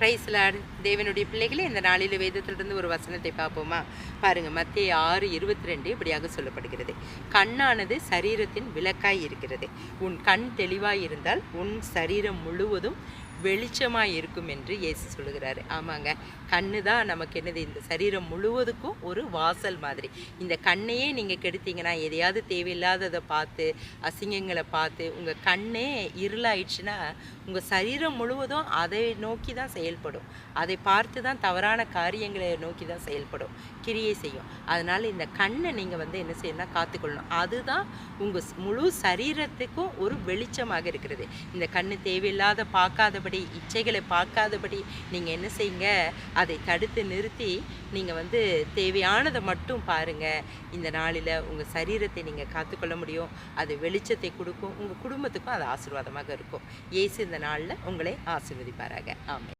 Price Lord. தேவனுடைய பிள்ளைகளே, இந்த நாளில் வேதத்திலிருந்து ஒரு வசனத்தை பார்ப்போமா? பாருங்கள், மத்தேயு 6:22 இப்படியாக சொல்லப்படுகிறது. கண்ணானது சரீரத்தின் விளக்காய் இருக்கிறது. உன் கண் தெளிவாய் இருந்தால் உன் சரீரம் முழுவதும் வெளிச்சமாக இருக்கும் என்று இயேசு சொல்லுகிறாரு. ஆமாங்க, கண்ணு தான் நமக்கு என்னது, இந்த சரீரம் முழுவதுக்கும் ஒரு வாசல் மாதிரி. இந்த கண்ணையே நீங்கள் கெடுத்தீங்கன்னா, எதையாவது தேவையில்லாததை பார்த்து, அசிங்கங்களை பார்த்து உங்கள் கண்ணே இருளாயிடுச்சுன்னா உங்கள் சரீரம் முழுவதும் அதை நோக்கி தான் செயல்படும். அதை பார்த்து தான் தவறான காரியங்களை நோக்கி தான் செயல்படும், கிரியை செய்யும். அதனால் இந்த கண்ணை நீங்கள் என்ன செய்யணும்னா காத்துக்கொள்ளணும். அதுதான் உங்கள் முழு சரீரத்துக்கும் ஒரு வெளிச்சமாக இருக்கிறது. இந்த கண்ணு தேவையில்லாத பார்க்காதபடி, இச்சைகளை பார்க்காதபடி நீங்கள் என்ன செய்யுங்க, அதை தடுத்து நிறுத்தி நீங்கள் தேவையானதை மட்டும் பாருங்கள். இந்த நாளில் உங்கள் சரீரத்தை நீங்கள் காத்துக்கொள்ள முடியும். அது வெளிச்சத்தை கொடுக்கும், உங்கள் குடும்பத்துக்கும் அது ஆசீர்வாதமாக இருக்கும். இயேசு இந்த நாளில் உங்களை ஆசீர்வதிப்பாராக. ஆமென்.